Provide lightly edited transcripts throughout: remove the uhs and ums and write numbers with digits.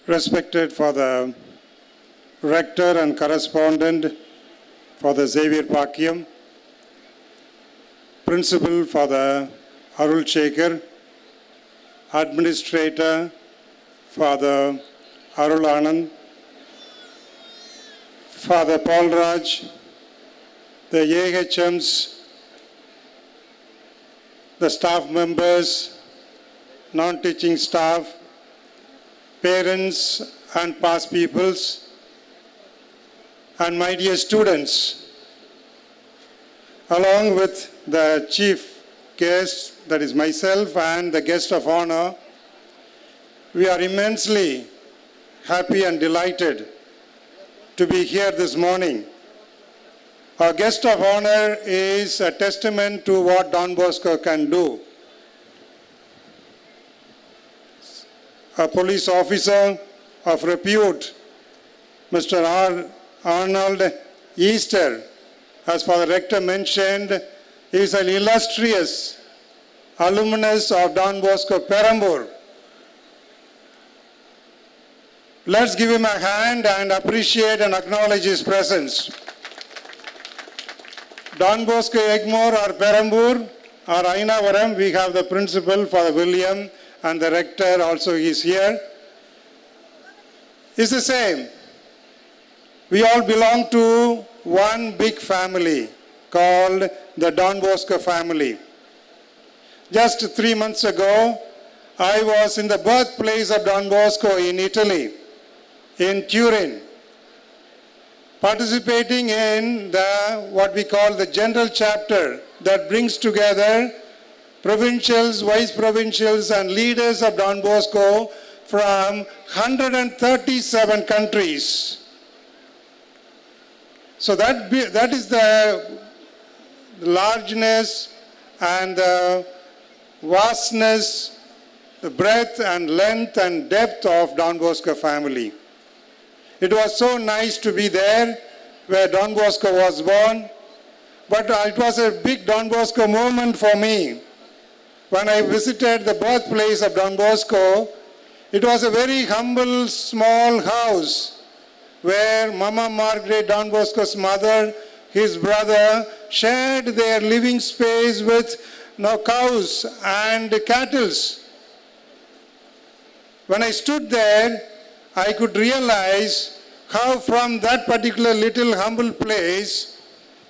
respected for the rector and correspondent for the Xavier Pakyam, principal for the Arul Shekhar, administrator for the Arul Anand, Father Paul Raj, the AHMs, the staff members, non-teaching staff, parents and past peoples, and my dear students, along with the chief guest, that is myself, and the guest of honor, we are immensely happy and delighted to be here this morning. Our guest of honor is a testament to what Don Bosco can do. A police officer of repute, Mr. Arnold Easter, as Father Rector mentioned, is an illustrious alumnus of Don Bosco, Perambur. Let's give him a hand and appreciate and acknowledge his presence. Don Bosco Egmore or Perambur or Ainavaram, we have the principal, Father William, and the rector also is here. It's the same. We all belong to one big family called the Don Bosco family. Just 3 months ago, I was in the birthplace of Don Bosco in Italy, in Turin, participating in what we call the general chapter that brings together provincials, vice provincials, and leaders of Don Bosco from 137 countries. So that is the largeness and the vastness, the breadth and length and depth of Don Bosco family. It was so nice to be there where Don Bosco was born, but it was a big Don Bosco moment for me. When I visited the birthplace of Don Bosco, it was a very humble, small house where Mama Margaret, Don Bosco's mother, his brother, shared their living space with cows and cattle. When I stood there, I could realize how from that particular little humble place,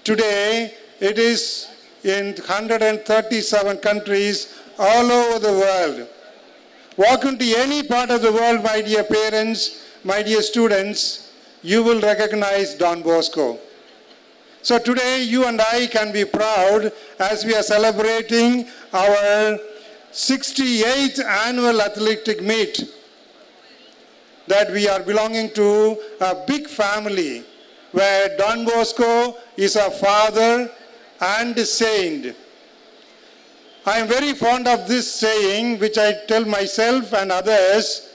today it is in 137 countries all over the world. Walk into any part of the world, my dear parents, my dear students, you will recognize Don Bosco. So today you and I can be proud as we are celebrating our 68th annual athletic meet, that we are belonging to a big family where Don Bosco is a father and a saint. I am very fond of this saying, which I tell myself and others: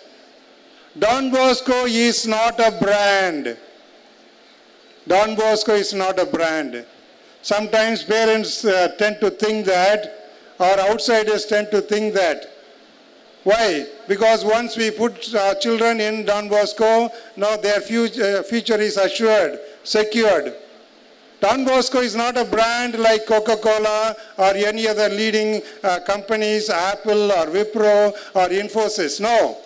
Don Bosco is not a brand. Don Bosco is not a brand. Sometimes parents tend to think that, or outsiders tend to think that. Why? Because once we put our children in Don Bosco, now their future is assured, secured. Don Bosco is not a brand like Coca-Cola or any other leading companies, Apple or Wipro or Infosys. No.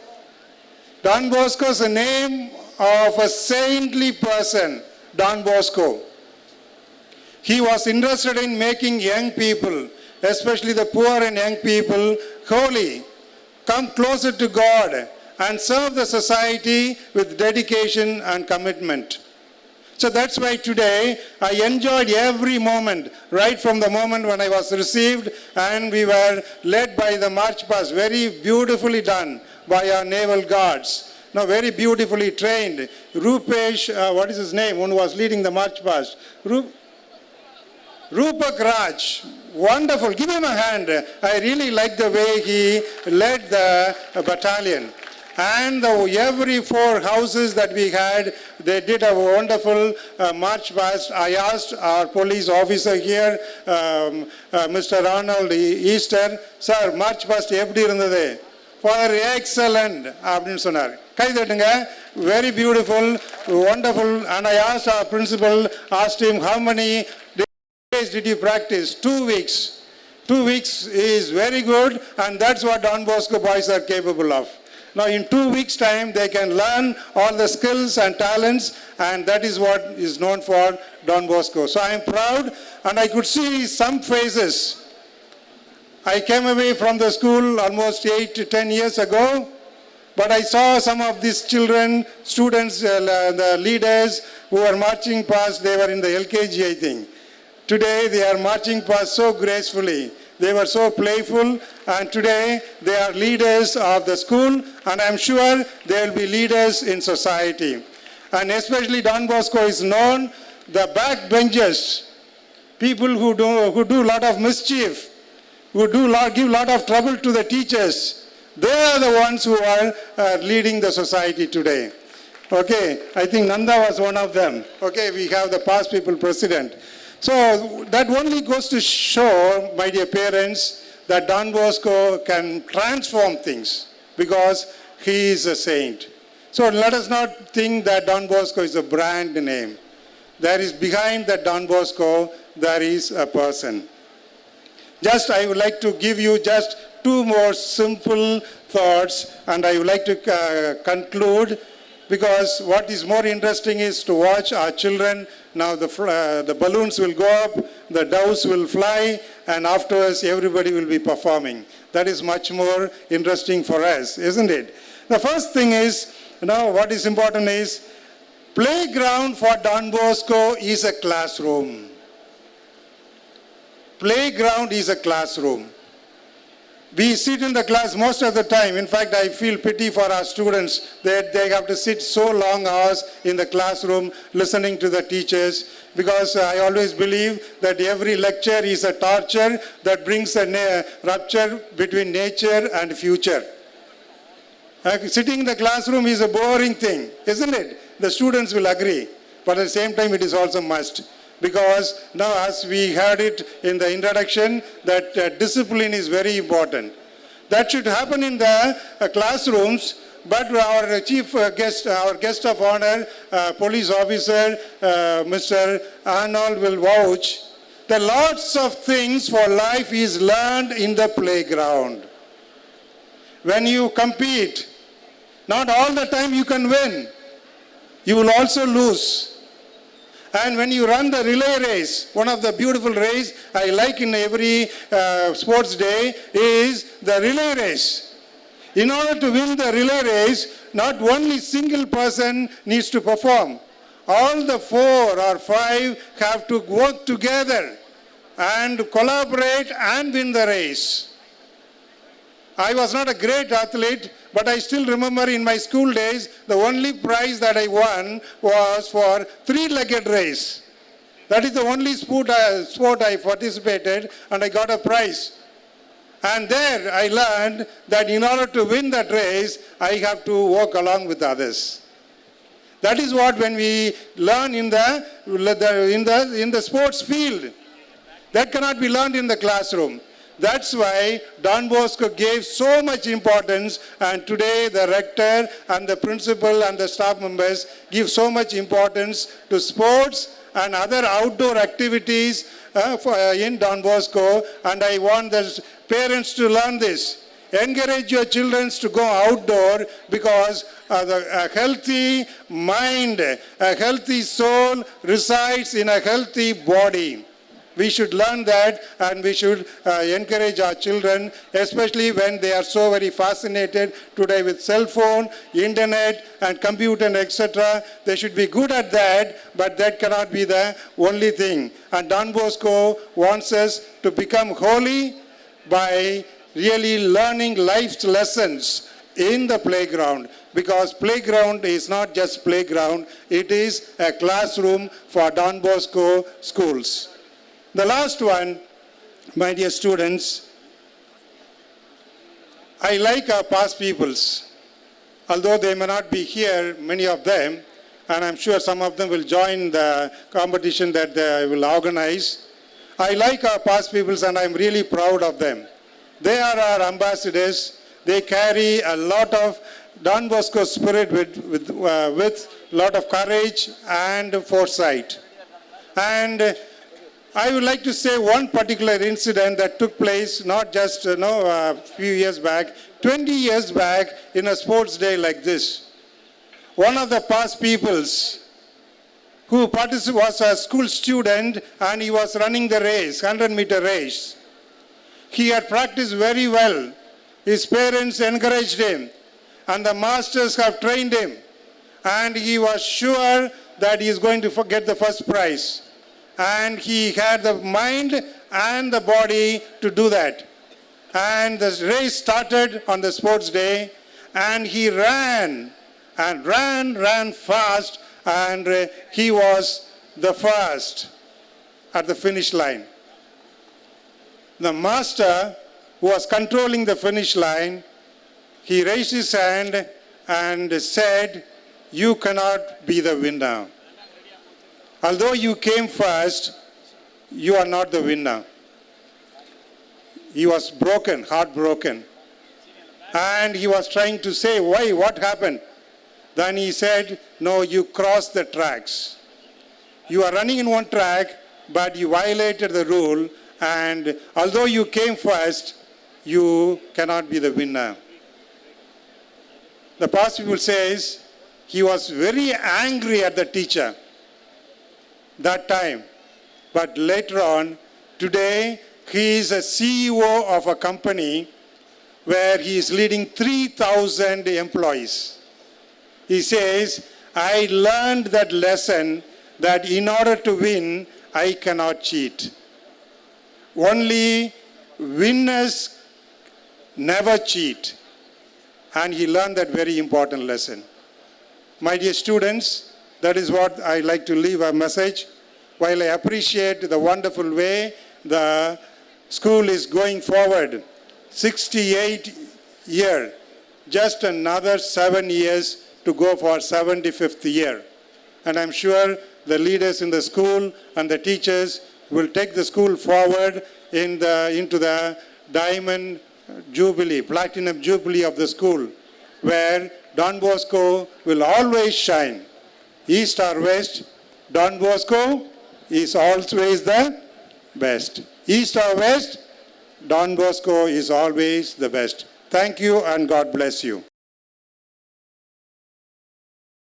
Don Bosco is the name of a saintly person, Don Bosco. He was interested in making young people, especially the poor and young people, holy, come closer to God, and serve the society with dedication and commitment. So that's why today I enjoyed every moment, right from the moment when I was received and we were led by the march past, very beautifully done by our naval guards. Now very beautifully trained. Rupesh, what is his name, who was leading the march past? Rupak Raj. Wonderful. Give him a hand. I really like the way he led the battalion. And every 4 houses that we had, they did a wonderful march past. I asked our police officer here, Mr. Arnold Easter, sir, march past எப்படி இருந்தது? For excellent, அப்படின்னு சொன்னார். Very beautiful, wonderful. And I asked our principal, asked him, how many days did you practice? 2 weeks. 2 weeks is very good, and that's what Don Bosco boys are capable of. Now in 2 weeks' time, they can learn all the skills and talents, and that is what is known for Don Bosco. So I am proud, and I could see some faces. I came away from the school almost 8 to 10 years ago, but I saw some of these children, students, the leaders who were marching past. They were in the LKG, I think. Today they are marching past so gracefully. They were so playful, and today they are leaders of the school, and I'm sure they will be leaders in society. And especially Don Bosco is known, the backbenchers, people who do a lot of mischief, who give a lot of trouble to the teachers, they are the ones who are leading the society today. Okay, I think Nanda was one of them. Okay, we have the past people president. So that only goes to show, my dear parents, that Don Bosco can transform things because he is a saint. So let us not think that Don Bosco is a brand name. There is behind that Don Bosco, there is a person. I would like to give you just 2 more simple thoughts, and I would like to conclude, because what is more interesting is to watch our children. Now the balloons will go up, the doves will fly, and afterwards everybody will be performing. That is much more interesting for us, isn't it? The first thing is, what is important is, playground for Don Bosco is a classroom. Playground is a classroom. We sit in the class most of the time. In fact, I feel pity for our students that they have to sit so long hours in the classroom listening to the teachers, because I always believe that every lecture is a torture that brings a rupture between nature and future. Sitting in the classroom is a boring thing, isn't it? The students will agree, but at the same time it is also must. Because now, as we heard it in the introduction, that discipline is very important. That should happen in the classrooms, but our chief guest, our guest of honor, police officer, Mr. Arnold will vouch that lots of things for life is learned in the playground. When you compete, not all the time you can win. You will also lose. And when you run the relay race, one of the beautiful race I like in every sports day is the relay race. In order to win the relay race, not only single person needs to perform. All the 4 or 5 have to work together and collaborate and win the race. I was not a great athlete, but I still remember in my school days, the only prize that I won was for 3-legged race. That is the only sport I participated, and I got a prize. And there I learned that in order to win that race, I have to walk along with others. That is what when we learn in the sports field, that cannot be learned in the classroom. That's why Don Bosco gave so much importance, and today the rector and the principal and the staff members give so much importance to sports and other outdoor activities in Don Bosco. And I want the parents to learn this. Encourage your children to go outdoor, because a healthy mind, a healthy soul resides in a healthy body. We should learn that, and we should encourage our children, especially when they are so very fascinated today with cell phone, internet, and computer, etc. They should be good at that, but that cannot be the only thing. And Don Bosco wants us to become holy by really learning life's lessons in the playground, because playground is not just playground, it is a classroom for Don Bosco schools. The last one, my dear students, I like our past peoples. Although they may not be here, many of them, and I'm sure some of them will join the competition that they will organize. I like our past peoples, and I'm really proud of them. They are our ambassadors. They carry a lot of Don Bosco spirit with lot of courage and foresight. And I would like to say one particular incident that took place not just a few years back, 20 years back in a sports day like this. One of the past peoples who was a school student and he was running the race, 100-meter race. He had practiced very well. His parents encouraged him and the masters have trained him. And he was sure that he is going to get the first prize. And he had the mind and the body to do that. And the race started on the sports day and he ran fast, and he was the first at the finish line. The master who was controlling the finish line, he raised his hand and said, "You cannot be the winner. Although you came first, you are not the winner." He was broken, heartbroken. And he was trying to say, why, what happened? Then he said, "No, you crossed the tracks. You are running in one track, but you violated the rule, and although you came first, you cannot be the winner." The past people says, he was very angry at the teacher that time. But later on, today, he is a CEO of a company where he is leading 3,000 employees. He says, "I learned that lesson that in order to win, I cannot cheat. Only winners never cheat." And he learned that very important lesson. My dear students, that is what I like to leave a message. While I appreciate the wonderful way the school is going forward, 68 year, just another 7 years to go for 75th year. And I'm sure the leaders in the school and the teachers will take the school forward into the diamond jubilee, platinum jubilee of the school, where Don Bosco will always shine. East or west, Don Bosco is always the best. East or west, Don Bosco is always the best. Thank you and God bless you.